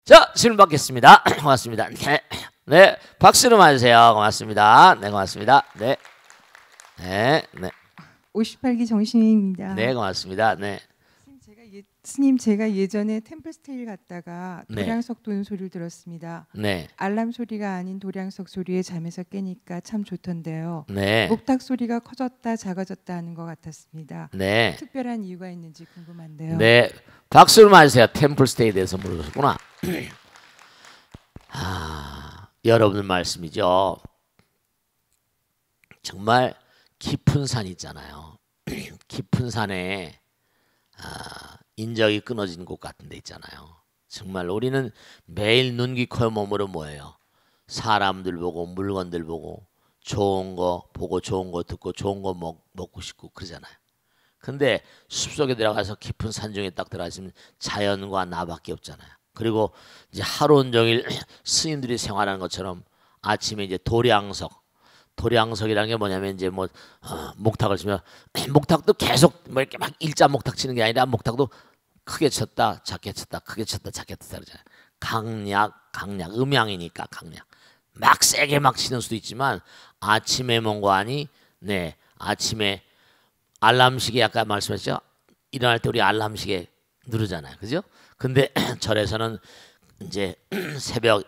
자, 질문 받겠습니다. 고맙습니다. 네, 박수로 맞으세요. 고맙습니다. 네, 고맙습니다. 네, 네, 네. 58기 정신입니다. 네, 고맙습니다. 네. 스님, 제가 예전에 템플스테이 갔다가 네. 도량석 도는 소리를 들었습니다. 네. 알람 소리가 아닌 도량석 소리에 잠에서 깨니까 참 좋던데요. 네. 목탁 소리가 커졌다 작아졌다 하는 것 같았습니다. 네. 특별한 이유가 있는지 궁금한데요. 네. 박수를 맞으세요. 템플스테이에 대해서 물으셨구나. 여러분들 말씀이죠. 정말 깊은 산 있잖아요. 깊은 산에 인적이 끊어진 곳 같은 데 있잖아요. 정말 우리는 매일 눈, 귀, 코, 몸으로 뭐예요? 사람들 보고 물건들 보고 좋은 거 보고 좋은 거 듣고 좋은 거 먹고 싶고 그러잖아요. 근데 숲속에 들어가서 깊은 산중에 딱 들어가시면 자연과 나밖에 없잖아요. 그리고 이제 하루 온종일 스님들이 생활하는 것처럼 아침에 이제 도량석이라는 게 뭐냐면 이제 뭐 목탁을 치면 목탁도 계속 뭐 이렇게 막 일자 목탁 치는 게 아니라 목탁도 크게 쳤다 작게 쳤다 크게 쳤다 작게 쳤다 그러잖아요. 강약 음양이니까 강약 막 세게 막 치는 수도 있지만 아침에 뭔가하니 네 아침에 알람시계 아까 말씀하셨죠. 일어날 때 우리 알람시계 누르잖아요, 그죠? 근데 절에서는 이제 새벽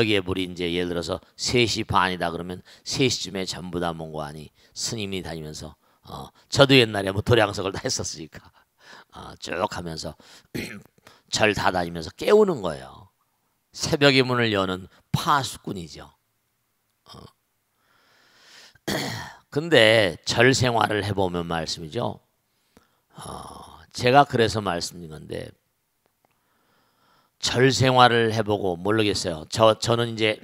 예불이 이제 예를 들어서 3시 반이다 그러면 3시쯤에 전부 다 뭔가하니 스님이 다니면서 저도 옛날에 뭐 도량석을 다 했었으니까 쭉 하면서 절 다 다니면서 깨우는 거예요. 새벽의 문을 여는 파수꾼이죠. 근데 절 생활을 해보면 말씀이죠. 제가 그래서 말씀드린 건데 절 생활을 해보고 모르겠어요. 저는 이제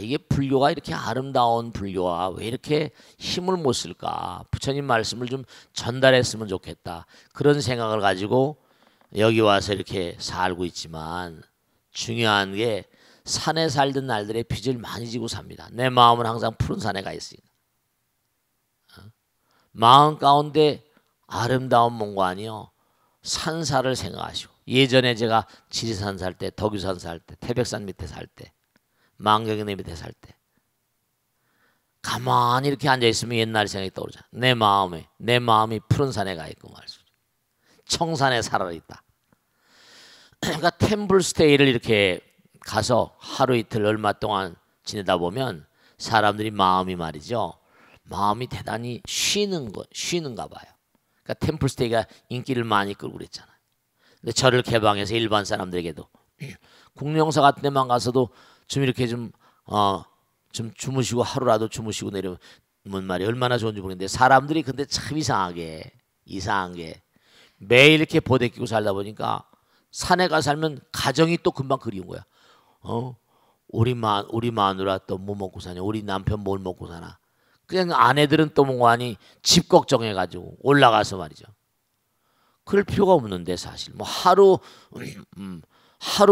이게 불교가 이렇게 아름다운 불교와 왜 이렇게 힘을 못 쓸까? 부처님 말씀을 좀 전달했으면 좋겠다. 그런 생각을 가지고 여기 와서 이렇게 살고 있지만 중요한 게 산에 살던 날들의 빚을 많이 지고 삽니다. 내 마음은 항상 푸른 산에 가 있으니까. 마음 가운데 아름다운 뭔가 아니요. 산사를 생각하시고 예전에 제가 지리산 살 때, 덕유산 살 때, 태백산 밑에 살 때, 망경내 밑에 살 때 가만히 이렇게 앉아있으면 옛날 생각이 떠오르잖아. 내 마음이 푸른 산에 가 있고 말이죠. 청산에 살아있다. 그러니까 템플스테이를 이렇게 가서 하루 이틀 얼마 동안 지내다 보면 사람들이 마음이 말이죠. 마음이 대단히 쉬는가 봐요. 그러니까 템플스테이가 인기를 많이 끌고 그랬잖아요. 근데 절을 개방해서 일반 사람들에게도 국령사 같은 데만 가서도 좀 이렇게 좀 주무시고 하루라도 주무시고 내려면 말이 얼마나 좋은지 모르겠는데 사람들이 근데 참 이상한 게 매일 이렇게 보대 끼고 살다 보니까 산에 가 살면 가정이 또 금방 그리운 거야. 우리 마누라 또 뭐 먹고 사냐? 우리 남편 뭘 먹고 사나? 그냥 아내들은 또 뭐하니 집 걱정해가지고 올라가서 말이죠. 그럴 필요가 없는데 사실 뭐 하루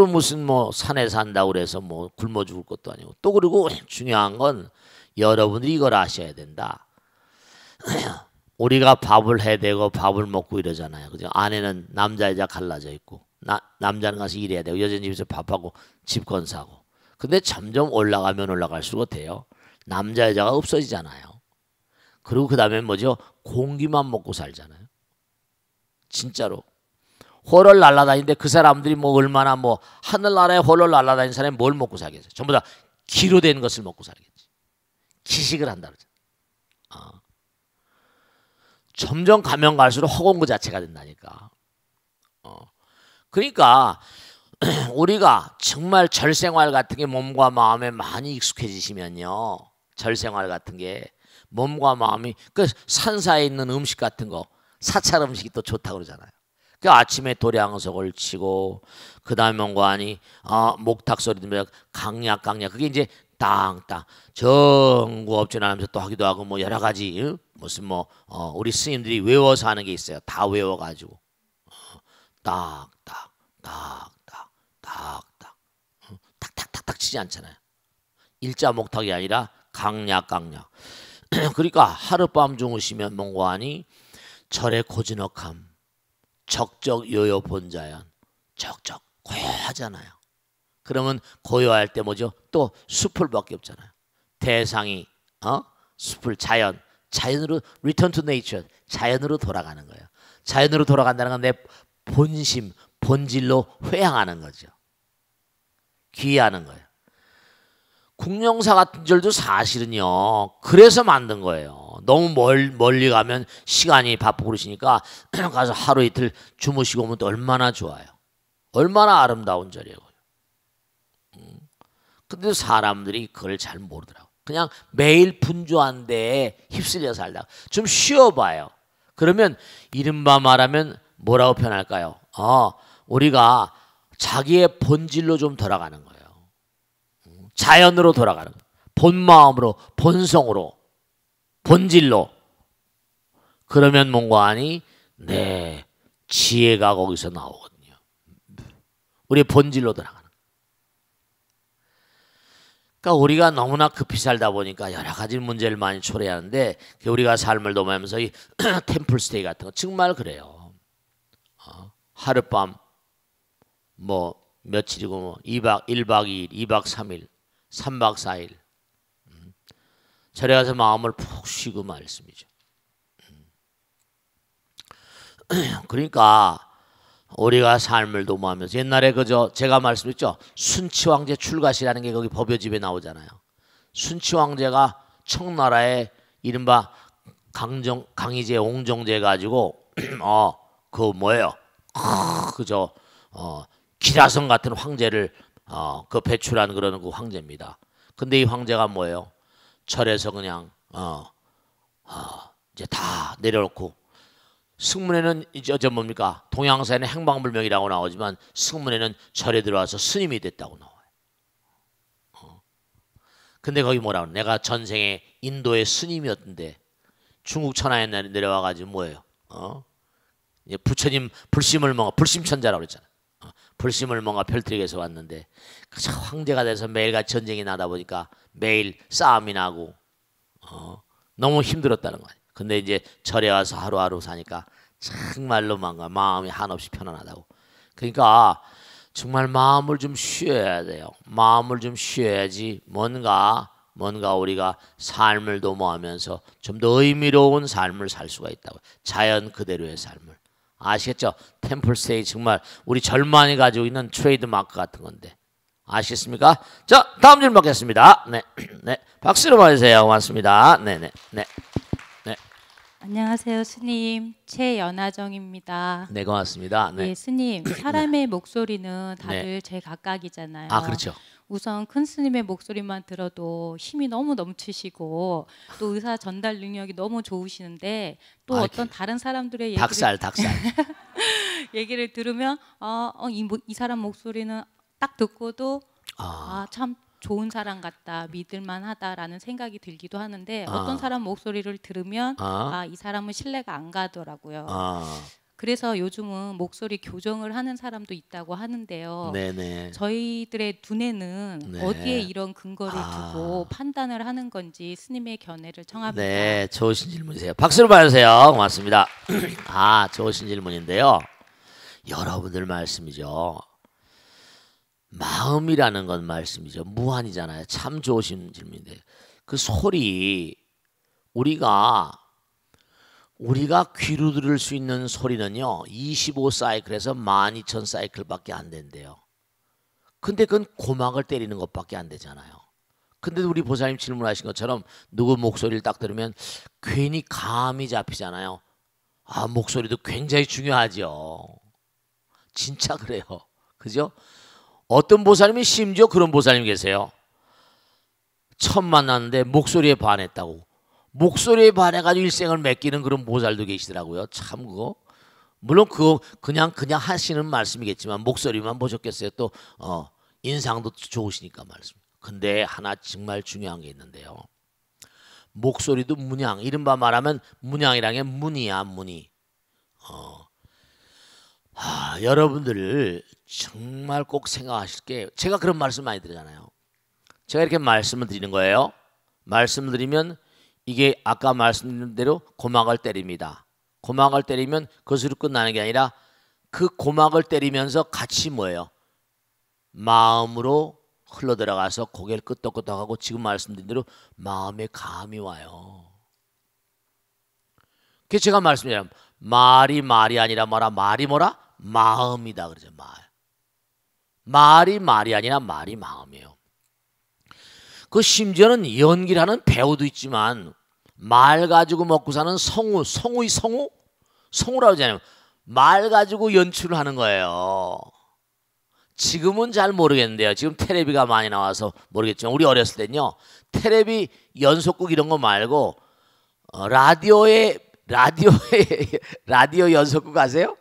무슨 뭐 산에 산다고 그래서 뭐 굶어 죽을 것도 아니고 또 그리고 중요한 건 여러분들이 이걸 아셔야 된다. 우리가 밥을 해대고 밥을 먹고 이러잖아요. 그죠? 아내는 남자 여자 갈라져 있고 남자는 가서 일해야 되고 여자는 집에서 밥하고 집 건사하고. 근데 점점 올라가면 올라갈수록 돼요. 남자 여자가 없어지잖아요. 그리고 그 다음에 뭐죠? 공기만 먹고 살잖아요. 진짜로. 홀을 날아다니는데 그 사람들이 뭐 얼마나 뭐 하늘나라에 홀을 날아다니는 사람이 뭘 먹고 살겠어요? 전부 다 기로 된 것을 먹고 살겠지. 기식을 한다 그러잖아요. 점점 가면 갈수록 허공 그 자체가 된다니까. 그러니까 우리가 정말 절생활 같은 게 몸과 마음에 많이 익숙해지시면요. 절생활 같은 게 몸과 마음이 그 산사에 있는 음식 같은 거 사찰 음식이 또 좋다고 그러잖아요. 그 아침에 도량석을 치고 그 다음에 뭔가 하니 목탁 소리 들으면 강약 그게 이제 땅땅 정구 업전하면서 또 하기도 하고 뭐 여러 가지 무슨 뭐 우리 스님들이 외워서 하는 게 있어요. 다 외워가지고 딱딱 탁탁탁탁 치지 않잖아요. 일자 목탁이 아니라 강약 그러니까 하룻밤 주무시면 뭔가 하니 절의 고즈넉함 적적 요요 본자연 적적 고요하잖아요. 그러면 고요할 때 뭐죠? 또 숲을밖에 없잖아요. 대상이 숲을 자연으로 return to nature, 자연으로 돌아가는 거예요. 자연으로 돌아간다는 건 내 본심, 본질로 회항하는 거죠. 귀의하는 거예요. 국령사 같은 절도 사실은요, 그래서 만든 거예요. 너무 멀리 가면 시간이 바쁘고 그러시니까 가서 하루 이틀 주무시고 오면 또 얼마나 좋아요. 얼마나 아름다운 절이에요. 근데 사람들이 그걸 잘 모르더라고. 그냥 매일 분주한 데에 휩쓸려 살다가 좀 쉬어봐요. 그러면 이른바 말하면 뭐라고 표현할까요? 우리가 자기의 본질로 좀 돌아가는 거예요. 자연으로 돌아가는 거예요. 본마음으로, 본성으로, 본질로. 그러면 뭔가 하니 지혜가 거기서 나오거든요. 우리의 본질로 돌아가는 거예요. 그러니까 우리가 너무나 급히 살다 보니까 여러 가지 문제를 많이 초래하는데, 우리가 삶을 도모하면서 이 템플스테이 같은 거 정말 그래요. 하룻밤 뭐 며칠이고 뭐 1박 2일, 2박 3일, 3박 4일 절에 가서 마음을 푹 쉬고 말씀이죠. 그러니까 우리가 삶을 도모하면서 옛날에 제가 말씀했죠. 순치 황제 출가시라는 게 거기 법요집에 나오잖아요. 순치 황제가 청나라의 이른바 강희제 옹정제 가지고 그 뭐예요? 기라성 같은 황제를 그 배출한 그런 그 황제입니다. 근데 이 황제가 뭐예요? 절에서 그냥 이제 다 내려놓고, 승문에는 이제 뭡니까? 동양사에는 행방불명이라고 나오지만 승문에는 절에 들어와서 스님이 됐다고 나와요. 근데 거기 뭐라고? 내가 전생에 인도의 스님이었는데 중국 천하에 내려와가지고 뭐예요? 부처님 불심을 뭔가 불심천자라고 그랬잖아요. 불심을 뭔가 펼뜨리게서 왔는데 그저 황제가 돼서 매일같이 전쟁이 나다 보니까 매일 싸움이 나고 너무 힘들었다는 거예요. 근데 이제 절에 와서 하루하루 사니까 정말로 뭔가 마음이 한없이 편안하다고. 그러니까 정말 마음을 좀 쉬어야 돼요. 마음을 좀 쉬어야지 뭔가 우리가 삶을 도모하면서 좀 더 의미로운 삶을 살 수가 있다고. 자연 그대로의 삶을. 아시겠죠? 템플스테이 정말 우리 절만이 가지고 있는 트레이드 마크 같은 건데. 아시겠습니까? 자, 다음 질문 받겠습니다. 네. 박수로 맞으세요. 고맙습니다. 네. 안녕하세요, 스님. 최연아정입니다. 네, 고맙습니다. 네. 예, 스님. 사람의 목소리는 다들 제각각이잖아요. 그렇죠. 우선 큰 스님의 목소리만 들어도 힘이 너무 넘치시고 또 의사 전달 능력이 너무 좋으시는데 또 어떤 다른 사람들의 얘기를 닭살. 얘기를 들으면 이 사람 목소리는 딱 듣고도 참 좋은 사람 같다, 믿을만하다라는 생각이 들기도 하는데 어떤 사람 목소리를 들으면 이 사람은 신뢰가 안 가더라고요. 그래서 요즘은 목소리 교정을 하는 사람도 있다고 하는데요. 네네. 저희들의 두뇌는 어디에 이런 근거를 두고 판단을 하는 건지 스님의 견해를 청합니다. 네, 좋으신 질문이세요. 박수를 받으세요. 고맙습니다. 좋으신 질문인데요. 여러분들 말씀이죠. 마음이라는 건 말씀이죠. 무한이잖아요. 참 좋으신 질문인데 그 소리 우리가 귀로 들을 수 있는 소리는요 25사이클에서 12,000사이클밖에 안 된대요. 근데 그건 고막을 때리는 것밖에 안 되잖아요. 근데 우리 보살님 질문하신 것처럼 누구 목소리를 딱 들으면 괜히 감이 잡히잖아요. 목소리도 굉장히 중요하죠. 진짜 그래요. 그죠? 어떤 보살님이 심지어 그런 보살님 계세요. 처음 만났는데 목소리에 반했다고. 목소리에 반해가지고 일생을 맡기는 그런 보살도 계시더라고요. 참 그거. 물론 그거 그냥 하시는 말씀이겠지만 목소리만 보셨겠어요. 또 인상도 좋으시니까 말씀. 근데 하나 정말 중요한 게 있는데요. 목소리도 문양. 이른바 말하면 문양이라는 게 문이야, 문이. 여러분들 정말 꼭 생각하실 게 제가 그런 말씀 많이 드리잖아요. 제가 이렇게 말씀을 드리는 거예요. 말씀을 드리면 이게 아까 말씀드린 대로 고막을 때립니다. 고막을 때리면 그것으로 끝나는 게 아니라 그 고막을 때리면서 같이 뭐예요? 마음으로 흘러들어가서 고개를 끄덕끄덕하고 지금 말씀드린 대로 마음에 감이 와요. 그래서 제가 말씀드리면 말이 아니라 뭐라? 말이 뭐라? 마음이다 그러죠. 말이 아니라 말이 마음이에요. 그 심지어는 연기를 하는 배우도 있지만 말 가지고 먹고 사는 성우라고 하잖아요. 말 가지고 연출을 하는 거예요. 지금은 잘 모르겠는데요. 지금 텔레비가 많이 나와서 모르겠지만 우리 어렸을 때는요. 텔레비 연속극 이런 거 말고 라디오 연속극 아세요?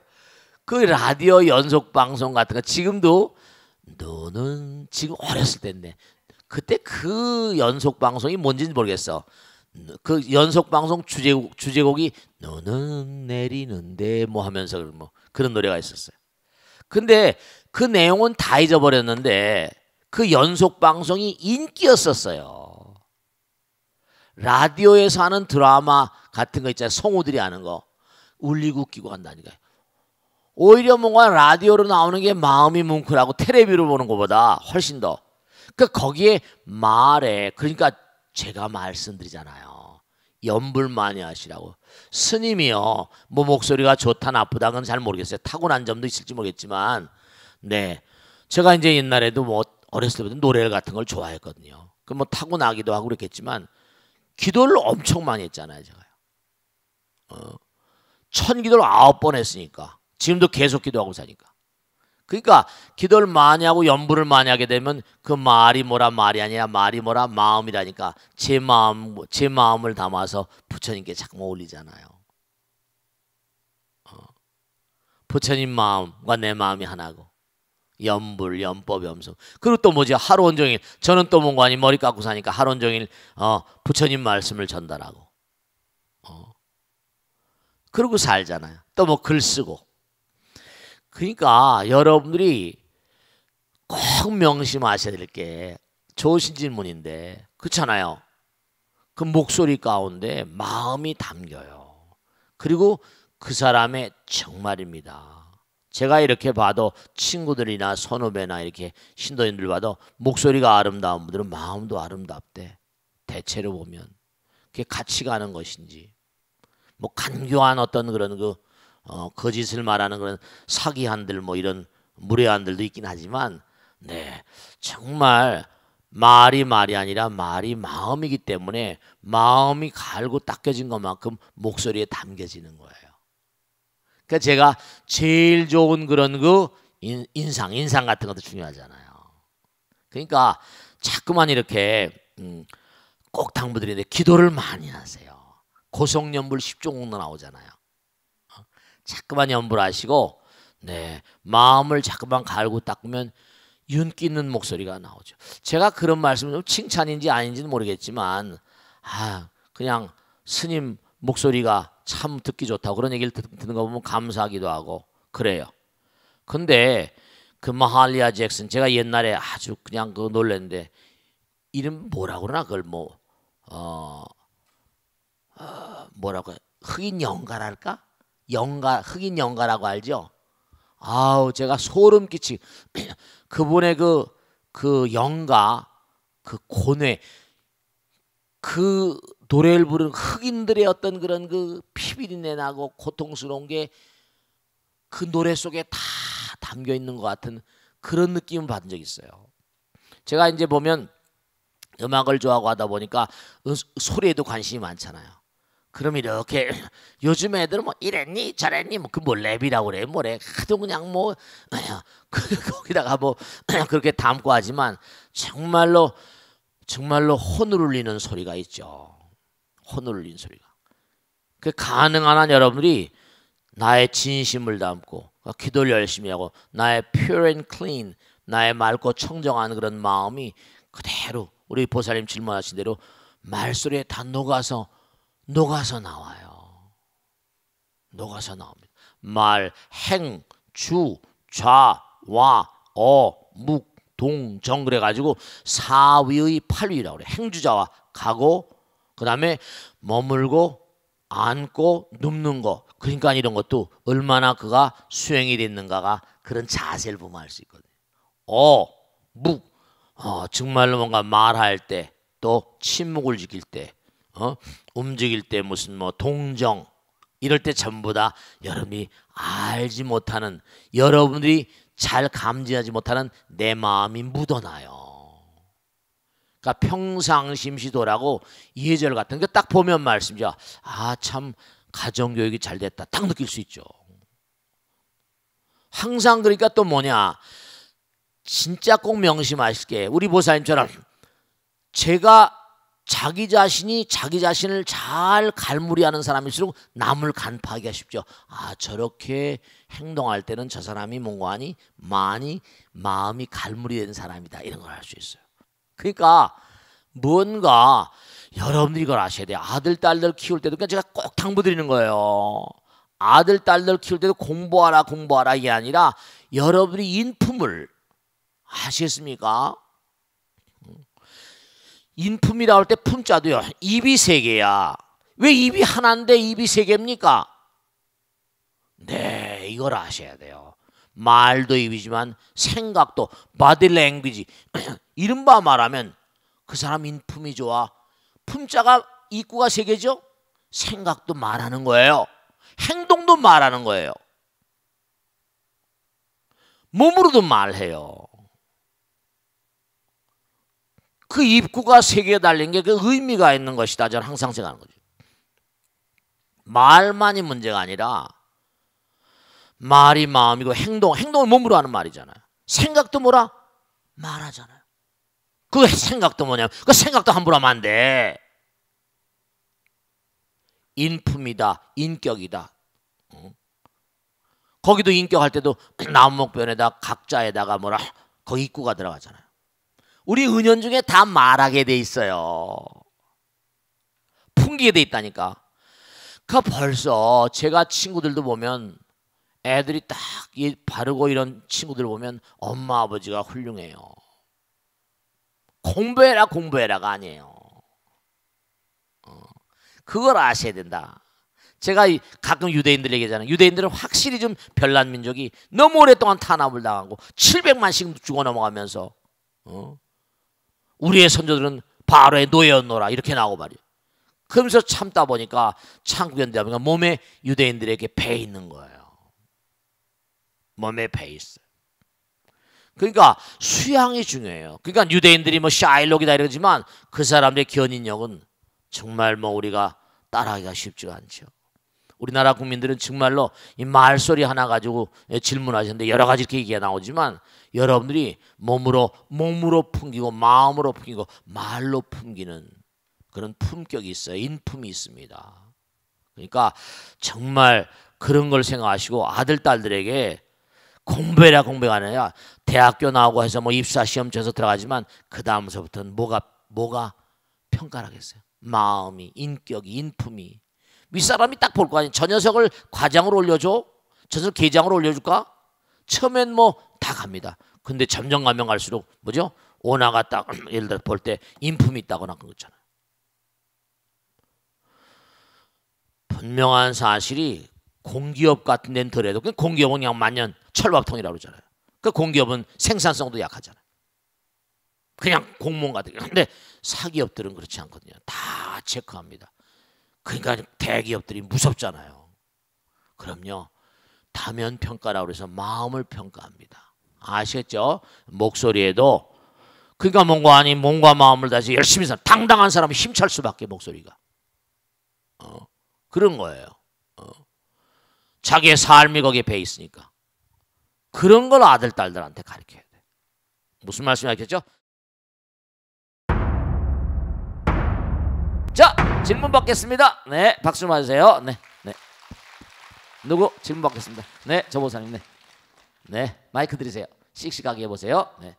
그 라디오 연속 방송 같은 거 지금도 너는 지금 어렸을 때인데 그때 그 연속 방송이 뭔지는 모르겠어. 그 연속 방송 주제곡이 너는 내리는데 뭐 하면서 뭐 그런 노래가 있었어요. 근데 그 내용은 다 잊어버렸는데 그 연속 방송이 인기였었어요. 라디오에서 하는 드라마 같은 거 있잖아요. 성우들이 하는 거 울리고 웃기고 한다니까요. 오히려 뭔가 라디오로 나오는 게 마음이 뭉클하고 텔레비로 보는 것보다 훨씬 더. 그러니까 거기에 말에 그러니까 제가 말씀드리잖아요. 염불 많이 하시라고. 스님이요. 뭐 목소리가 좋다 나쁘다 건 잘 모르겠어요. 타고난 점도 있을지 모르겠지만 네. 제가 이제 옛날에도 뭐 어렸을 때부터 노래 같은 걸 좋아했거든요. 그 뭐 타고나기도 하고 그랬겠지만 기도를 엄청 많이 했잖아요, 제가요. 천기도를 9번 했으니까. 지금도 계속 기도하고 사니까. 그러니까 기도를 많이 하고 염불을 많이 하게 되면 그 말이 뭐라 말이 아니라 말이 뭐라 마음이라니까 제 마음을 담아서 부처님께 자꾸 올리잖아요. 부처님 마음과 내 마음이 하나고 염불, 염법, 염성. 그리고 또 뭐지? 하루 온종일 저는 또 뭔가 아니 머리 깎고 사니까 하루 온종일 부처님 말씀을 전달하고 그러고 살잖아요. 또 뭐 글 쓰고. 그러니까 여러분들이 꼭 명심하셔야 될 게 좋으신 질문인데 그렇잖아요. 그 목소리 가운데 마음이 담겨요. 그리고 그 사람의 정말입니다. 제가 이렇게 봐도 친구들이나 선후배나 이렇게 신도님들 봐도 목소리가 아름다운 분들은 마음도 아름답대. 대체로 보면 그게 같이 가는 것인지 뭐 간교한 어떤 그런 거짓을 말하는 그런 사기한들 뭐 이런 무례한들도 있긴 하지만 네 정말 말이 아니라 말이 마음이기 때문에 마음이 갈고 닦여진 것만큼 목소리에 담겨지는 거예요. 그러니까 제가 제일 좋은 그런 인상 같은 것도 중요하잖아요. 그러니까 자꾸만 이렇게 꼭 당부드리는데 기도를 많이 하세요. 고성연불 10종도 나오잖아요. 자꾸만 연불하시고 네 마음을 자꾸만 갈고 닦으면 윤기 있는 목소리가 나오죠. 제가 그런 말씀을 좀 칭찬인지 아닌지는 모르겠지만 그냥 스님 목소리가 참 듣기 좋다고 그런 얘기를 듣는 거 보면 감사하기도 하고 그래요. 근데 그 마할리아 잭슨 제가 옛날에 아주 그냥 놀랬는데 이름 뭐라고 그러나 그걸 뭐라고 흑인 영가랄까? 흑인 영가라고 알죠? 아우 제가 소름 끼치 그분의 그 영가 그 고뇌 그 노래를 부르는 흑인들의 어떤 그런 그 피비린내 나고 고통스러운 게 그 노래 속에 다 담겨 있는 것 같은 그런 느낌을 받은 적이 있어요. 제가 이제 보면 음악을 좋아하고 하다 보니까 소리에도 관심이 많잖아요. 그럼 이렇게 요즘 애들은 뭐 이랬니 저랬니 뭐 그 뭐 랩이라고 그래 뭐래 하도 그냥 뭐 거기다가 뭐 그렇게 담고 하지만 정말로 혼을 울리는 소리가 있죠. 혼을 울리는 소리가. 그 가능한 한 여러분들이 나의 진심을 담고 기도를 열심히 하고 나의 pure and clean 나의 맑고 청정한 그런 마음이 그대로 우리 보살님 질문하신 대로 말소리에 다 녹아서 나와요. 녹아서 나옵니다. 말, 행, 주, 좌, 와, 묵, 동, 정 그래가지고 사위의 팔위라고 그래. 행주자와 가고 그 다음에 머물고 앉고 눕는 거. 그러니까 이런 것도 얼마나 그가 수행이 됐는가가 그런 자세를 보면 알 수 있거든요. 정말로 뭔가 말할 때 또 침묵을 지킬 때 움직일 때 무슨 뭐 동정 이럴 때 전부 다 여러분이 알지 못하는 여러분들이 잘 감지하지 못하는 내 마음이 묻어나요. 그러니까 평상심시도라고 예절 같은 거 딱 보면 말씀이죠. 아, 참 가정교육이 잘 됐다. 딱 느낄 수 있죠. 항상 그러니까 또 뭐냐. 진짜 꼭 명심하실게. 우리 보사님처럼 제가 자기 자신이 자기 자신을 잘 갈무리하는 사람일수록 남을 간파하기가 쉽죠. 아, 저렇게 행동할 때는 저 사람이 뭔가니 많이 마음이 갈무리된 사람이다. 이런 걸 알 수 있어요. 그러니까 뭔가 여러분들이 이걸 아셔야 돼요. 아들, 딸들 키울 때도 그냥 제가 꼭 당부드리는 거예요. 아들, 딸들 키울 때도 공부하라 공부하라 이게 아니라 여러분들이 인품을 아시겠습니까? 인품이라고 할 때 품자도요. 입이 세 개야. 왜 입이 하나인데 입이 세 개입니까? 네, 이걸 아셔야 돼요. 말도 입이지만 생각도 body language 이른바 말하면 그 사람 인품이 좋아. 품자가 입구가 세 개죠. 생각도 말하는 거예요. 행동도 말하는 거예요. 몸으로도 말해요. 그 입구가 세 개 달린 게 그 의미가 있는 것이다. 저는 항상 생각하는 거죠. 말만이 문제가 아니라 말이 마음이고 행동을 몸으로 하는 말이잖아요. 생각도 뭐라? 말하잖아요. 그 생각도 뭐냐면 그 생각도 함부로 하면 안 돼. 인품이다. 인격이다. 거기도 인격할 때도 나무목변에다 각자에다가 뭐라 거기 입구가 들어가잖아요. 우리 은연 중에 다 말하게 돼 있어요. 풍기게 돼 있다니까. 그 벌써 제가 친구들도 보면 애들이 딱 바르고 이런 친구들 보면 엄마 아버지가 훌륭해요. 공부해라 공부해라가 아니에요. 그걸 아셔야 된다. 제가 가끔 유대인들 얘기하잖아요. 유대인들은 확실히 좀 별난 민족이 너무 오랫동안 탄압을 당하고 700만씩 죽어 넘어가면서 우리의 선조들은 바로의 노예였노라 이렇게 나오고 말이에요. 그러면서 참다 보니까 창국연대다 보니까 몸에 유대인들에게 배 있는 거예요. 몸에 배 있어요. 그러니까 수양이 중요해요. 그러니까 유대인들이 뭐 샤일록이다 이러지만 그 사람들의 견인력은 정말 뭐 우리가 따라하기가 쉽지가 않죠. 우리나라 국민들은 정말로 이 말소리 하나 가지고 질문하셨는데 여러 가지 이렇게 얘기가 나오지만 여러분들이 몸으로 풍기고 마음으로 풍기고 말로 풍기는 그런 품격이 있어요. 인품이 있습니다. 그러니까 정말 그런 걸 생각하시고 아들, 딸들에게 공부해라 공부가 아니라 대학교 나오고 해서 뭐 입사 시험 쳐서 들어가지만 그 다음서부터는 뭐가 평가를 하겠어요. 마음이, 인격이, 인품이. 윗사람이 딱 볼 거 아니에요. 저 녀석을 과장으로 올려줘? 저 녀석 계장으로 올려줄까? 처음엔 뭐 다 갑니다. 근데 점점 가면 갈수록 뭐죠? 오나가 딱 예를 들어 볼 때 인품이 있다거나 그런 거 있잖아요. 분명한 사실이 공기업 같은 데는 덜해도 공기업은 그냥 만년 철밥통이라고 그러잖아요. 그 공기업은 생산성도 약하잖아요. 그냥 공무원 같은 게. 근데 사기업들은 그렇지 않거든요. 다 체크합니다. 그러니까 대기업들이 무섭잖아요. 그럼요. 다면 평가라고 해서 마음을 평가합니다. 아시겠죠? 목소리에도 그러니까 뭔가 아닌 몸과 마음을 다시 열심히 사 당당한 사람은 힘찰 수밖에 목소리가. 그런 거예요. 자기의 삶이 거기에 배 있으니까. 그런 걸 아들, 딸들한테 가르쳐야 돼. 무슨 말씀이 알겠죠? 자, 질문 받겠습니다. 네, 박수 맞으세요. 네, 네. 누구 질문 받겠습니다. 네, 저 보사님. 네, 네, 마이크 드리세요. 씩씩하게 해보세요. 네.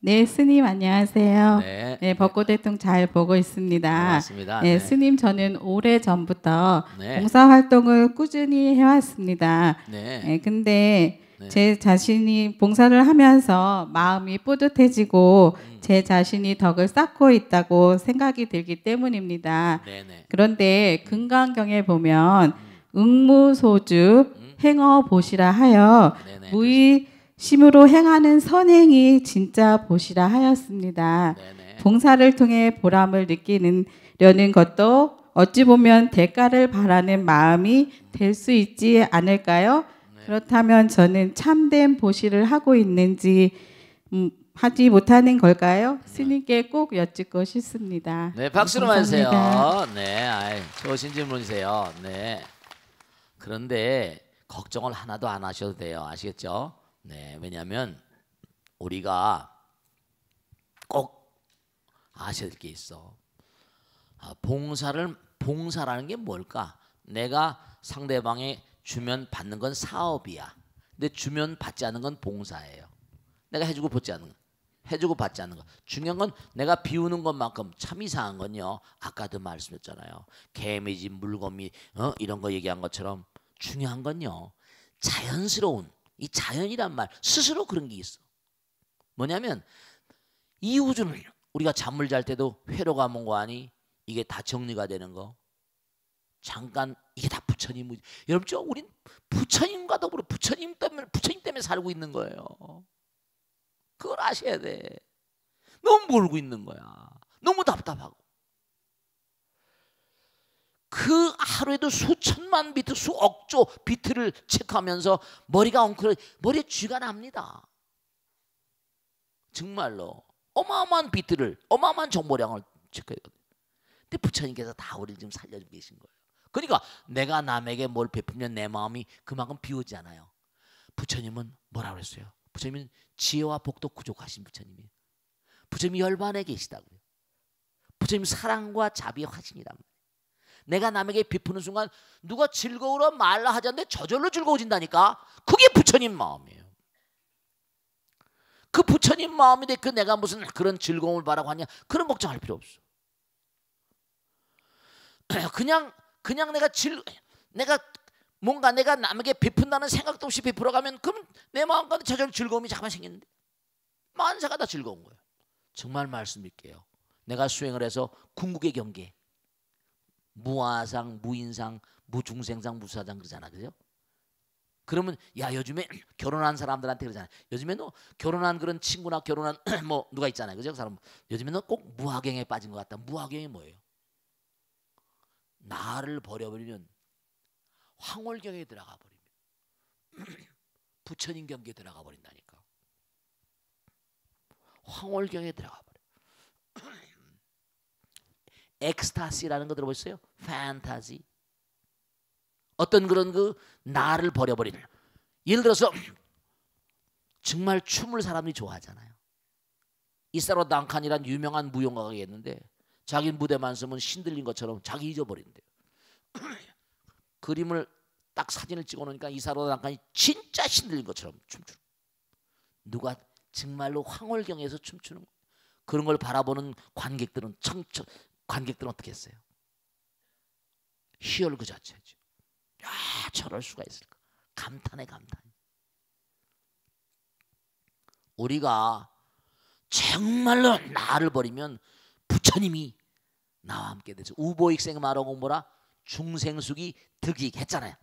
네, 스님 안녕하세요. 네, 네, 벚꽃대통 잘 보고 있습니다. 고맙습니다. 네, 네. 스님 저는 오래 전부터 네. 봉사 활동을 꾸준히 해왔습니다. 네. 네, 근데 네. 제 자신이 봉사를 하면서 마음이 뿌듯해지고 제 자신이 덕을 쌓고 있다고 생각이 들기 때문입니다. 네. 그런데 금강경에 보면 응무소주 행어보시라 하여 네네. 무의 심으로 행하는 선행이 진짜 보시라 하였습니다. 네네. 봉사를 통해 보람을 느끼려는 것도 어찌 보면 대가를 바라는 마음이 될 수 있지 않을까요? 네. 그렇다면 저는 참된 보시를 하고 있는지 하지 못하는 걸까요? 스님께 꼭 여쭙고 싶습니다. 네, 박수로 감사합니다. 맞으세요. 네, 아이, 좋으신 질문이세요. 네. 그런데 걱정을 하나도 안 하셔도 돼요. 아시겠죠? 네, 왜냐하면 우리가 꼭 아셔야 될 게 있어. 봉사라는 게 뭘까? 내가 상대방에 주면 받는 건 사업이야. 근데 주면 받지 않는 건 봉사예요. 내가 해주고 받지 않는 거. 해주고 받지 않는 거. 중요한 건 내가 비우는 것만큼 참 이상한 건요. 아까도 말씀했잖아요. 개미집 물거미 이런 거 얘기한 것처럼 중요한 건요. 자연스러운 이 자연이란 말 스스로 그런 게 있어. 뭐냐면 이 우주는 우리가 잠을 잘 때도 회로가 먼 거 아니? 이게 다 정리가 되는 거. 잠깐 이게 다 부처님. 여러분 저 우린 부처님과 더불어 부처님 때문에 살고 있는 거예요. 그걸 아셔야 돼. 너무 몰고 있는 거야. 너무 답답하고. 그 하루에도 수천만 비트, 수억조 비트를 체크하면서 머리가 머리에 쥐가 납니다. 정말로 어마어마한 비트를, 어마어마한 정보량을 체크해야 돼. 근데 부처님께서 다 우리를 지금 살려주고 계신 거예요. 그러니까 내가 남에게 뭘 베풀면 내 마음이 그만큼 비우지 않아요. 부처님은 뭐라고 그랬어요? 부처님은 지혜와 복도 부족하신 부처님이에요. 부처님이 열반에 계시다고요. 부처님 사랑과 자비의 화신이란 말이에요. 내가 남에게 베푸는 순간 누가 즐거우라 말라 하지 않는데 저절로 즐거워진다니까. 그게 부처님 마음이에요. 그 부처님 마음인데 그 내가 무슨 그런 즐거움을 바라고 하냐. 그런 걱정할 필요 없어. 그냥 내가 뭔가 내가 남에게 베푼다는 생각도 없이 베풀어가면 그럼 내 마음 가운데 저절로 즐거움이 잠깐 생기는데 만사가 다 즐거운 거예요. 정말 말씀드릴게요. 내가 수행을 해서 궁극의 경계 무아상, 무인상, 무중생상, 무사상 그러잖아. 그죠? 그러면 야 요즘에 결혼한 사람들한테 그러잖아요. 요즘에 너 결혼한 그런 친구나 결혼한 뭐 누가 있잖아요. 그죠? 그 사람 요즘에 너 꼭 무화경에 빠진 것 같다. 무화경이 뭐예요? 나를 버려버리면 황홀경에 들어가 버리면 부처님 경계에 들어가 버린다니까. 황홀경에 들어가 버려. 엑스타시라는 거 들어보셨어요? 판타지. 어떤 그런 그 나를 버려버리는. 예를 들어서 정말 춤을 사람들이 좋아하잖아요. 이사로 낭칸이란 유명한 무용가가 있는데 자기 무대만 서면 신들린 것처럼 자기 잊어버린대요. 그림을 딱 사진을 찍어놓으니까 이사로 낭칸이 진짜 신들린 것처럼 춤추는. 누가 정말로 황홀경에서 춤추는 거. 그런 걸 바라보는 관객들은 어떻게 했어요? 희열 그 자체죠. 야, 저럴 수가 있을까? 감탄에 감탄. 우리가 정말로 나를 버리면 부처님이 나와 함께 되죠. 우보익생 마로고 뭐라 중생수기 득익 했잖아요.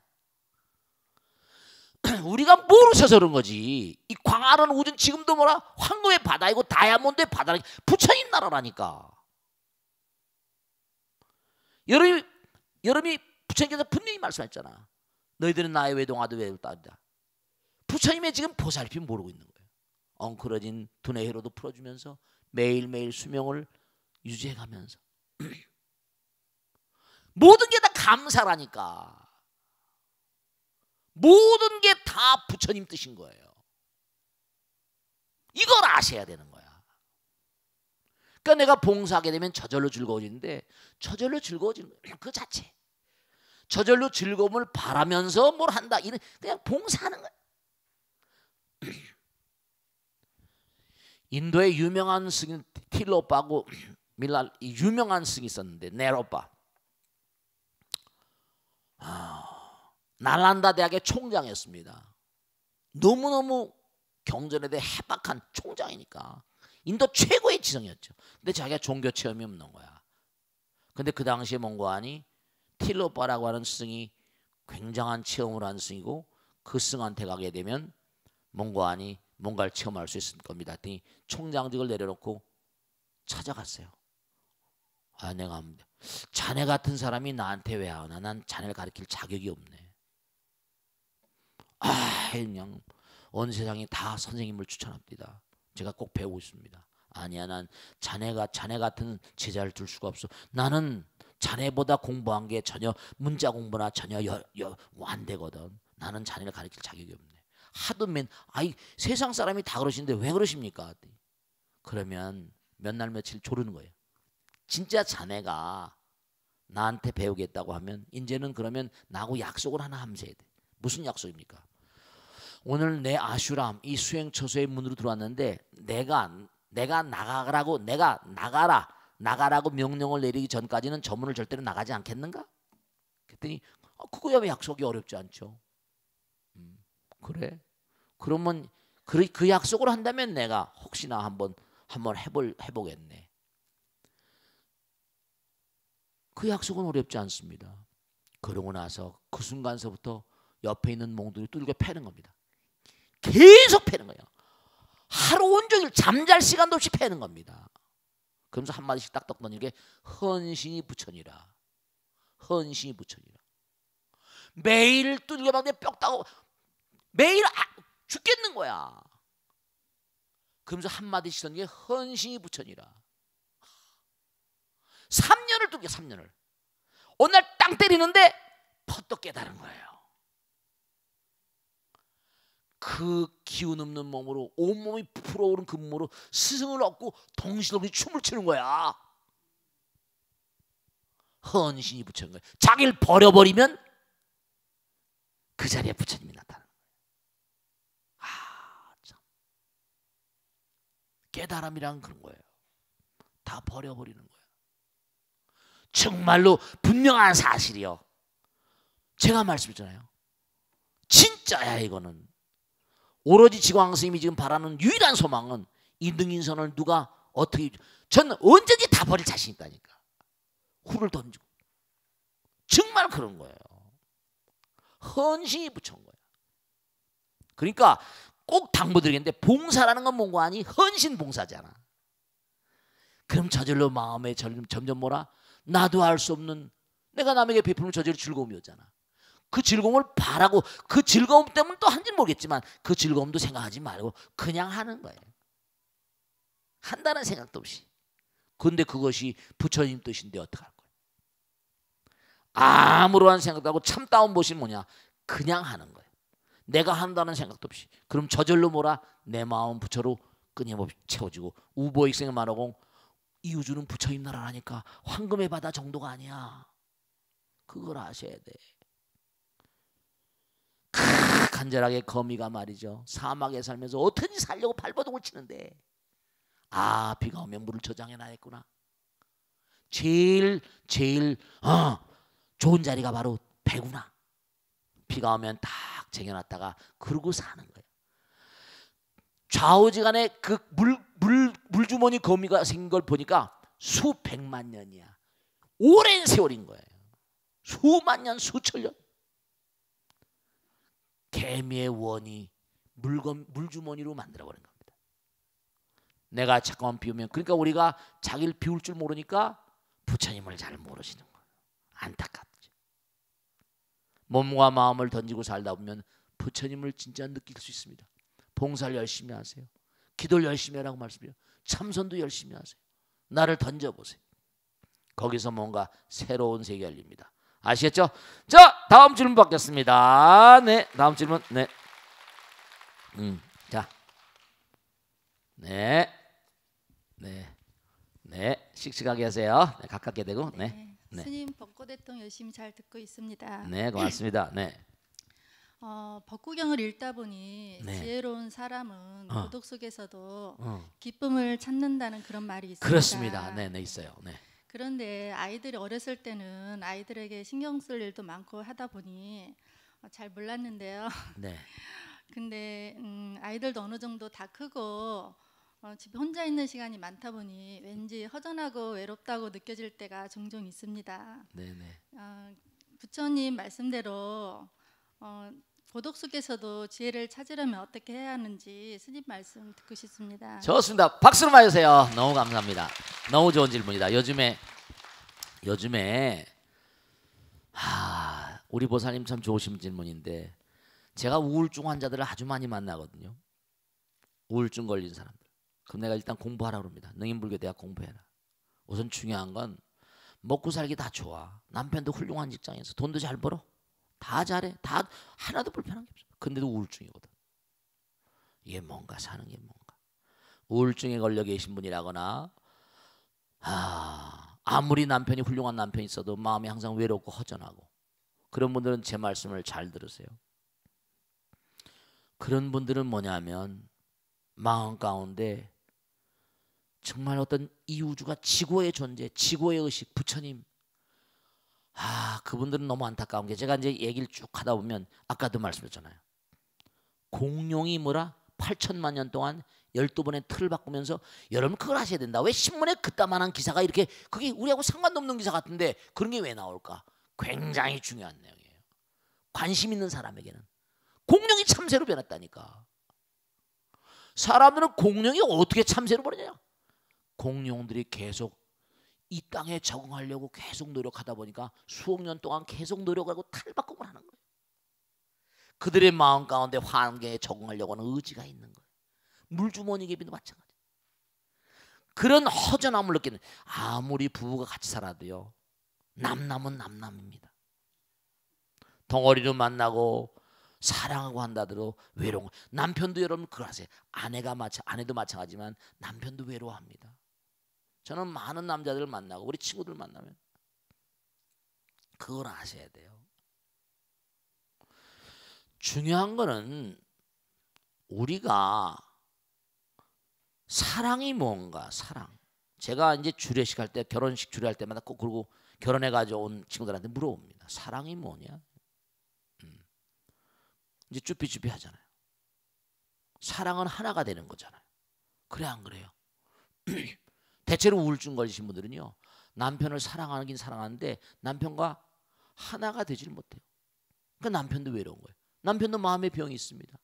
우리가 모르셔서 그런 거지. 이 광활한 우주는 지금도 뭐라 황금의 바다이고 다이아몬드의 바다라. 부처님 나라라니까. 여러분이 부처님께서 분명히 말씀했잖아. 너희들은 나의 외동아들 외동딸이다. 부처님의 지금 보살핌 모르고 있는 거예요. 엉클어진 두뇌 회로도 풀어주면서 매일매일 수명을 유지해가면서 모든 게 다 감사라니까. 모든 게 다 부처님 뜻인 거예요. 이걸 아셔야 되는 거야. 그러니까 내가 봉사하게 되면 저절로 즐거워지는데 저절로 즐거워지는 그 자체. 저절로 즐거움을 바라면서 뭘 한다. 이런 그냥 봉사하는 거야. 인도의 유명한 스님 틸로빠고 밀랄 유명한 스님이 있었는데 네로빠. 날란다 대학의 총장이었습니다. 너무너무 경전에 대해 해박한 총장이니까 인도 최고의 지성이었죠. 근데 자기가 종교 체험이 없는 거야. 근데 그 당시에 뭔고 하니 틸로빠라고 하는 스승이 굉장한 체험을 한 스승이고 그 스승한테 가게 되면 mon고하니 뭔가를 체험할 수 있을 겁니다. 했더니 총장직을 내려놓고 찾아갔어요. 아, 내가 자네 같은 사람이 나한테 왜 하나? 난 자네를 가르칠 자격이 없네. 아, 그냥 온 세상이 다 선생님을 추천합니다. 제가 꼭 배우고 있습니다. 아니야, 난 자네 같은 제자를 둘 수가 없어. 나는 자네보다 공부한 게 전혀 문자 공부나 전혀 안 되거든. 나는 자네를 가르칠 자격이 없네. 하도 아이 세상 사람이 다 그러시는데 왜 그러십니까? 그러면 몇 날 며칠 조르는 거예요. 진짜 자네가 나한테 배우겠다고 하면 이제는 그러면 나하고 약속을 하나 하면서 해야 돼. 무슨 약속입니까? 오늘 내 아슈람 이 수행처소의 문으로 들어왔는데 내가 나가라고 명령을 내리기 전까지는 저 문을 절대로 나가지 않겠는가? 그랬더니 그거야 왜 약속이 어렵지 않죠? 그래? 그러면 그 약속을 한다면 내가 혹시나 한번 해보겠네. 그 약속은 어렵지 않습니다. 그러고 나서 그 순간서부터 옆에 있는 몽둥이 뚫고 패는 겁니다. 계속 패는 거예요. 하루 온종일 잠잘 시간도 없이 패는 겁니다. 그러면서 한마디씩 딱딱 던지는 게 헌신이 부처니라. 헌신이 부처니라. 매일 뚫겨 막내 뼈 따고 매일 죽겠는 거야. 그러면서 한마디씩 던지는 게 헌신이 부처니라. 3년을 뚫겨 3년을. 어느 날 땅 때리는데 퍼뜩 깨달은 거예요. 그 기운 없는 몸으로 온몸이 부풀어오른 그 몸으로 스승을 얻고 동시동시 춤을 추는 거야. 헌신이 부처인 거야. 자기를 버려버리면 그 자리에 부처님이 나타나는 거야. 아, 참. 깨달음이란 그런 거예요. 다 버려버리는 거예요. 정말로 분명한 사실이요. 제가 말씀드렸잖아요. 진짜야 이거는. 오로지 지광 스님이 지금 바라는 유일한 소망은 이 능인선을 누가 어떻게 저는 언제든지 다 버릴 자신 있다니까. 후를 던지고 정말 그런 거예요. 헌신이 부처인 거예요. 그러니까 꼭 당부드리겠는데 봉사라는 건 뭔가 아니 헌신 봉사잖아. 그럼 저절로 마음에 점점 뭐라 나도 알 수 없는 내가 남에게 베푸는 저절로 즐거움이었잖아. 그 즐거움을 바라고 그 즐거움 때문에 또 한지는 모르겠지만 그 즐거움도 생각하지 말고 그냥 하는 거예요. 한다는 생각도 없이. 그런데 그것이 부처님 뜻인데 어떡할 거예요. 아무런 생각도 하고 참다운 것이 뭐냐. 그냥 하는 거예요. 내가 한다는 생각도 없이. 그럼 저절로 뭐라 내 마음 부처로 끊임없이 채워지고 우보익생의 말하고 이 우주는 부처님 나라라니까 황금의 바다 정도가 아니야. 그걸 아셔야 돼. 간절하게 거미가 말이죠. 사막에 살면서 어떻게 살려고 발버둥을 치는데 아 비가 오면 물을 저장해 놔야겠구나. 제일 좋은 자리가 바로 배구나. 비가 오면 딱 쟁여놨다가 그러고 사는 거예요. 좌우지간에 그 물주머니 거미가 생긴 걸 보니까 수백만 년이야. 오랜 세월인 거예요. 수만 년, 수천 년. 개미의 원이 물주머니로 만들어버린 겁니다. 내가 잠깐만 비우면 그러니까 우리가 자기를 비울 줄 모르니까 부처님을 잘 모르시는 거예요. 안타깝죠. 몸과 마음을 던지고 살다 보면 부처님을 진짜 느낄 수 있습니다. 봉사를 열심히 하세요. 기도를 열심히 하라고 말씀드려요. 참선도 열심히 하세요. 나를 던져보세요. 거기서 뭔가 새로운 세계 열립니다. 아시겠죠? 자, 다음 질문 받겠습니다. 네, 다음 질문. 네. 자. 네. 씩씩하게 하세요. 네, 가깝게 대고. 네. 스님 벚꽃대통 열심히 잘 듣고 있습니다. 네, 고맙습니다. 네. 벚구경을 읽다 보니 네. 지혜로운 사람은 고독 속에서도 어. 기쁨을 찾는다는 그런 말이 있습니다. 그렇습니다. 네, 있어요. 네. 그런데 아이들이 어렸을 때는 아이들에게 신경 쓸 일도 많고 하다 보니 잘 몰랐는데요. 네. 근데 아이들도 어느 정도 다 크고 집에 혼자 있는 시간이 많다 보니 왠지 허전하고 외롭다고 느껴질 때가 종종 있습니다. 네. 부처님 말씀대로 고독 속에서도 지혜를 찾으려면 어떻게 해야 하는지 스님 말씀 듣고 싶습니다. 좋습니다. 박수로 맞으세요. 너무 감사합니다. 너무 좋은 질문이다. 요즘에 우리 보살님 참 좋으신 질문인데 제가 우울증 환자들을 아주 많이 만나거든요. 우울증 걸린 사람들. 그럼 내가 일단 공부하라 그럽니다. 능인불교대학 공부해라. 우선 중요한 건 먹고 살기 다 좋아. 남편도 훌륭한 직장에서 돈도 잘 벌어. 다 잘해. 다 하나도 불편한 게 없어. 근데도 우울증이거든. 이게 뭔가 사는 게 뭔가. 우울증에 걸려 계신 분이라거나 아무리 남편이 훌륭한 남편이 있어도 마음이 항상 외롭고 허전하고 그런 분들은 제 말씀을 잘 들으세요. 그런 분들은 뭐냐면 마음 가운데 정말 어떤 이 우주가 지고의 존재, 지고의 의식, 부처님 그분들은 너무 안타까운 게 제가 이제 얘기를 쭉 하다 보면 아까도 말씀드렸잖아요. 공룡이 뭐라 8천만 년 동안 12번의 틀을 바꾸면서 여러분 그걸 하셔야 된다. 왜 신문에 그따만한 기사가 이렇게 그게 우리하고 상관도 없는 기사 같은데 그런 게 왜 나올까? 굉장히 중요한 내용이에요. 관심 있는 사람에게는 공룡이 참새로 변했다니까. 사람들은 공룡이 어떻게 참새로 변하냐? 공룡들이 계속 이 땅에 적응하려고 계속 노력하다 보니까 수억 년 동안 계속 노력하고 탈바꿈을 하는 거예요. 그들의 마음 가운데 환경에 적응하려고 하는 의지가 있는 거예요. 물주머니 개비도 마찬가지. 그런 허전함을 느끼는 아무리 부부가 같이 살아도요. 남남은 남남입니다. 덩어리로 만나고 사랑하고 한다더라도 외로운 남편도 여러분 그걸 하세요. 아내도 마찬가지지만 남편도 외로워합니다. 저는 많은 남자들을 만나고 우리 친구들 만나면 그걸 아셔야 돼요. 중요한 거는 우리가 사랑이 뭔가 사랑. 제가 이제 주례식 할 때 결혼식 주례할 때마다 꼭 그러고 결혼해가지고 온 친구들한테 물어봅니다. 사랑이 뭐냐? 이제 쭈삐쭈삐 하잖아요. 사랑은 하나가 되는 거잖아요. 그래 안 그래요? 대체로 우울증 걸리신 분들은요. 남편을 사랑하긴 사랑하는데 남편과 하나가 되질 못해요. 그러니까 남편도 외로운 거예요. 남편도 마음의 병이 있습니다.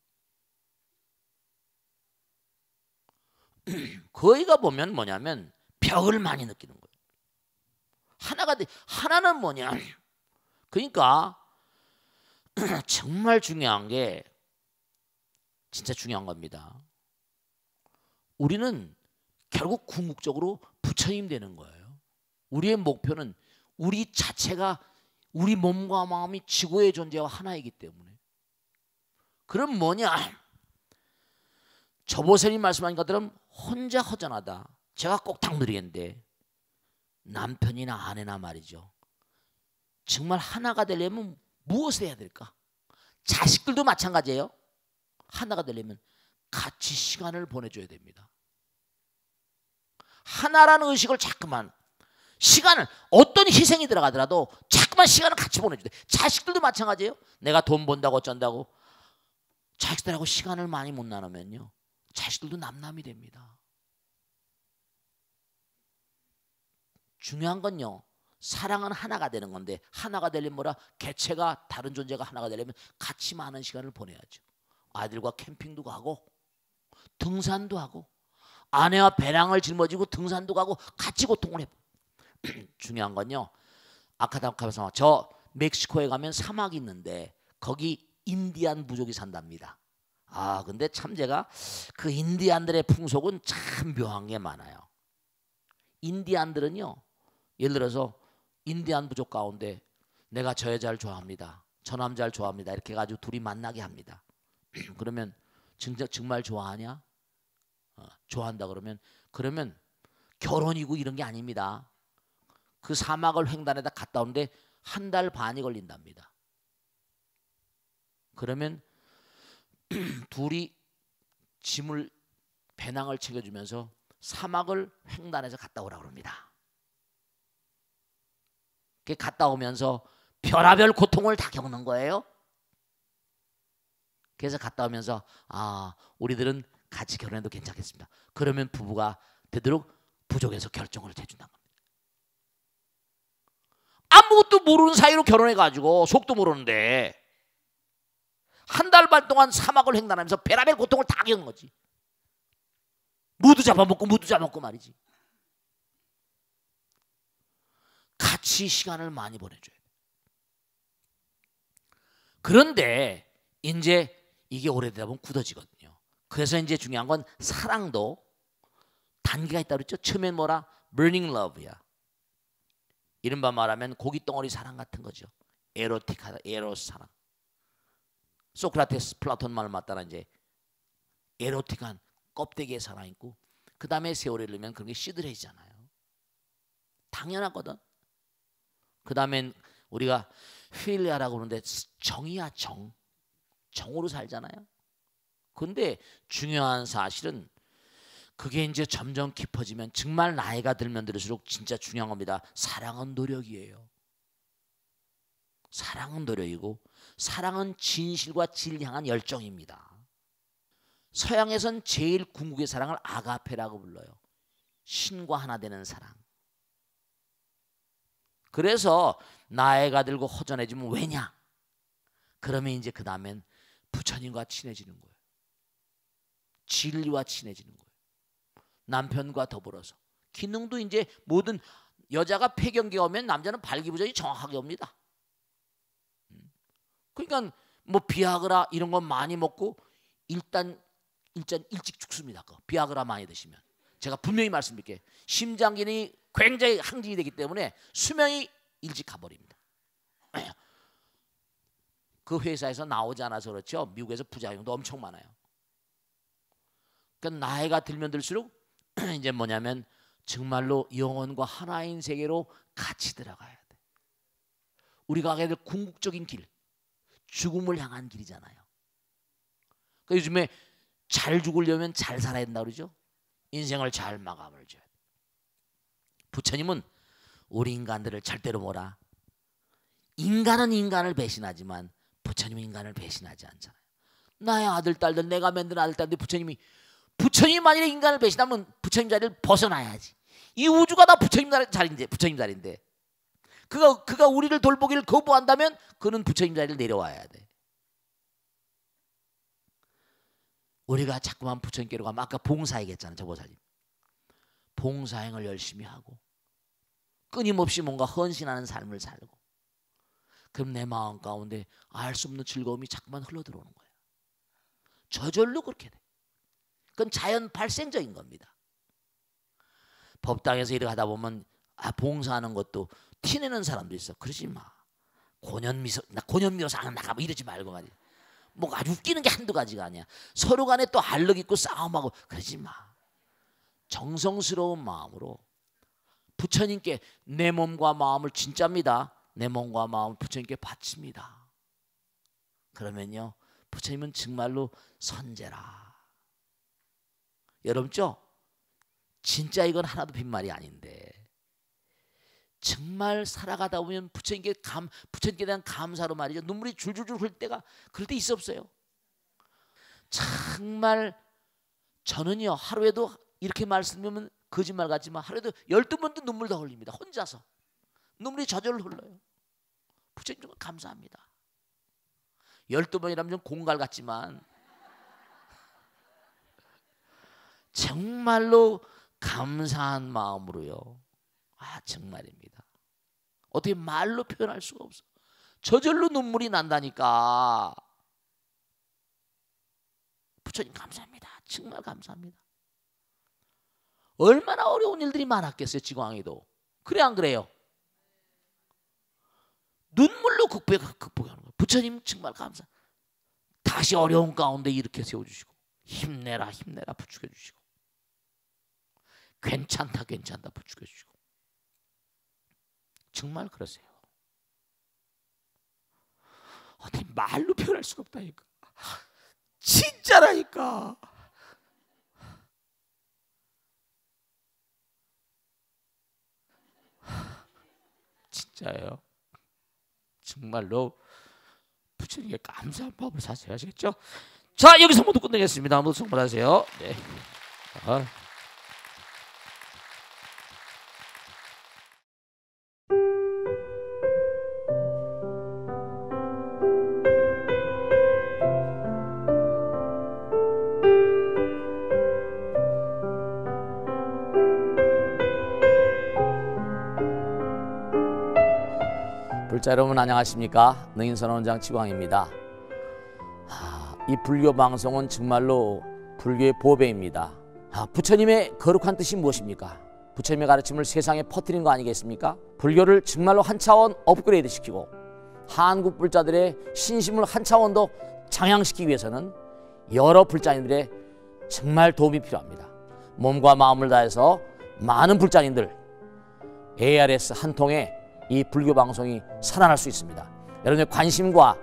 거기가 보면 뭐냐면 벽을 많이 느끼는 거예요. 하나는 뭐냐? 그러니까 정말 중요한 게 진짜 중요한 겁니다. 우리는 결국 궁극적으로 부처님 되는 거예요. 우리의 목표는 우리 자체가 우리 몸과 마음이 지구의 존재와 하나이기 때문에. 그럼 뭐냐? 저보살이 말씀하신 것처럼 혼자 허전하다. 제가 꼭 당드리겠는데 남편이나 아내나 말이죠. 정말 하나가 되려면 무엇을 해야 될까? 자식들도 마찬가지예요. 하나가 되려면 같이 시간을 보내줘야 됩니다. 하나라는 의식을 자꾸만 시간을 어떤 희생이 들어가더라도 자꾸만 시간을 같이 보내줘야 돼. 자식들도 마찬가지예요. 내가 돈 번다고 어쩐다고 자식들하고 시간을 많이 못 나누면요. 자식들도 남남이 됩니다. 중요한 건요. 사랑은 하나가 되는 건데 하나가 되려면 뭐라? 개체가 다른 존재가 하나가 되려면 같이 많은 시간을 보내야죠. 아이들과 캠핑도 가고 등산도 하고 아내와 배낭을 짊어지고 등산도 가고 같이 고통을 해요. 중요한 건요. 아카타카사마 저 멕시코에 가면 사막이 있는데 거기 인디안 부족이 산답니다. 근데 참 제가 그 인디안들의 풍속은 참 묘한 게 많아요. 인디안들은요. 예를 들어서 인디안 부족 가운데 내가 저 여자를 좋아합니다. 저 남자를 좋아합니다. 이렇게 해가지고 둘이 만나게 합니다. 그러면 정말 좋아하냐? 좋아한다 그러면 결혼이고 이런 게 아닙니다. 그 사막을 횡단에다 갔다 오는데 1달 반이 걸린답니다. 그러면 둘이 짐을 배낭을 챙겨주면서 사막을 횡단해서 갔다 오라고 합니다. 갔다 오면서 별하별 고통을 다 겪는 거예요. 그래서 갔다 오면서 우리들은 같이 결혼해도 괜찮겠습니다. 그러면 부부가 되도록 부족해서 결정을 해준다는 겁니다. 아무것도 모르는 사이로 결혼해가지고 속도 모르는데 한 달 반 동안 사막을 횡단하면서 베라벨 고통을 다 겪은 거지. 모두 잡아먹고 말이지. 같이 시간을 많이 보내줘야 돼. 그런데 이제 이게 오래되다 보면 굳어지거든요. 그래서 이제 중요한 건 사랑도 단계가 있다고 그랬죠. 처음엔 뭐라? burning love야. 이른바 말하면 고깃덩어리 사랑 같은 거죠. 에로틱하다. 에로스 사랑. 소크라테스, 플라톤 말을 맞다나 이제 에로틱한 껍데기의 사랑 있고, 그 다음에 세월이 흐르면 그런 게 시들해지잖아요. 당연하거든. 그 다음엔 우리가 필리아라고 그러는데 정이야, 정. 정으로 살잖아요. 근데 중요한 사실은 그게 이제 점점 깊어지면 정말 나이가 들면 들수록 진짜 중요한 겁니다. 사랑은 노력이에요. 사랑은 노력이고 사랑은 진실과 진리 향한 열정입니다. 서양에선 제일 궁극의 사랑을 아가페라고 불러요. 신과 하나 되는 사랑. 그래서 나이가 들고 허전해지면 왜냐? 그러면 이제 그 다음엔 부처님과 친해지는 거예요. 진리와 친해지는 거예요. 남편과 더불어서. 기능도 이제 모든 여자가 폐경기가 오면 남자는 발기부전이 정확하게 옵니다. 그러니까 뭐 비아그라 이런 거 많이 먹고 일단 일찍 죽습니다. 비아그라 많이 드시면. 제가 분명히 말씀드릴게요. 심장기능이 굉장히 항진이 되기 때문에 수명이 일찍 가버립니다. 그 회사에서 나오지 않아서 그렇죠. 미국에서 부작용도 엄청 많아요. 그러니까 나이가 들면 들수록 이제 뭐냐면 정말로 영혼과 하나인 세계로 같이 들어가야 돼. 우리가 가게 될 궁극적인 길, 죽음을 향한 길이잖아요. 그러니까 요즘에 잘 죽으려면 잘 살아야 된다 그러죠. 인생을 잘 마감을 줘야 돼. 부처님은 우리 인간들을 절대로 뭐라? 인간은 인간을 배신하지만 부처님은 인간을 배신하지 않잖아요. 나의 아들, 딸들, 내가 만든 아들, 딸들, 부처님이 만일에 인간을 배신하면 부처님 자리를 벗어나야지. 이 우주가 다 부처님 자리인데 그가 우리를 돌보기를 거부한다면 그는 부처님 자리를 내려와야 돼. 우리가 자꾸만 부처님께로 가면 아까 봉사 얘기했잖아요. 저보살님. 봉사행을 열심히 하고 끊임없이 뭔가 헌신하는 삶을 살고 그럼 내 마음 가운데 알 수 없는 즐거움이 자꾸만 흘러들어오는 거예요. 저절로 그렇게 돼. 그건 자연 발생적인 겁니다. 법당에서 일을 하다 보면 봉사하는 것도 티내는 사람도 있어. 그러지 마. 고년미소상 나가면 이러지 말고 말이야. 뭐 아주 웃기는 게 한두 가지가 아니야. 서로 간에 또 알력 있고 싸움하고 그러지 마. 정성스러운 마음으로 부처님께 내 몸과 마음을 진짜입니다. 내 몸과 마음을 부처님께 바칩니다. 그러면요 부처님은 정말로 선제라. 여러분죠? 진짜 이건 하나도 빈말이 아닌데 정말 살아가다 보면 부처님께 대한 감사로 말이죠. 눈물이 줄줄줄 흘 때가 그럴 때 있어 없어요? 정말 저는요 하루에도 이렇게 말씀드리면 거짓말 같지만 하루에도 12번도 눈물 더 흘립니다. 혼자서 눈물이 저절로 흘러요. 부처님 정말 감사합니다. 12번이라면 좀 공갈 같지만 정말로 감사한 마음으로요. 정말입니다. 어떻게 말로 표현할 수가 없어. 저절로 눈물이 난다니까. 부처님 감사합니다. 정말 감사합니다. 얼마나 어려운 일들이 많았겠어요. 지광이도. 그래 안 그래요? 눈물로 극복하는 거예요. 부처님 정말 감사. 다시 어려운 가운데 이렇게 세워주시고 힘내라 부추겨주시고 괜찮다 부추겨주시고 정말 그러세요. 어떻게 말로 표현할 수가 없다니까. 진짜라니까. 진짜예요. 정말로 부처님께 감사한 마음을 사세요. 아시겠죠? 자, 여기서 모두 끝내겠습니다. 모두 성불하세요. 네. 자, 여러분 안녕하십니까? 능인선언원장 지광입니다. 이 불교 방송은 정말로 불교의 보배입니다. 부처님의 거룩한 뜻이 무엇입니까? 부처님의 가르침을 세상에 퍼뜨린 거 아니겠습니까? 불교를 정말로 한 차원 업그레이드 시키고 한국 불자들의 신심을 한 차원 더 장양시키기 위해서는 여러 불자님들의 정말 도움이 필요합니다. 몸과 마음을 다해서 많은 불자님들 ARS 한 통에 이 불교 방송이 살아날 수 있습니다. 여러분의 관심과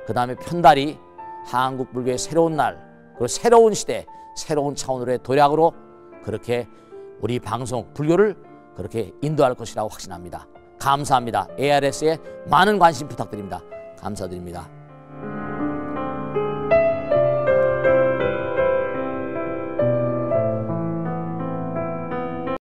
그 다음에 편달이 한국 불교의 새로운 날, 그리고 새로운 시대, 새로운 차원으로의 도약으로 그렇게 우리 방송 불교를 그렇게 인도할 것이라고 확신합니다. 감사합니다. ARS에 많은 관심 부탁드립니다. 감사드립니다.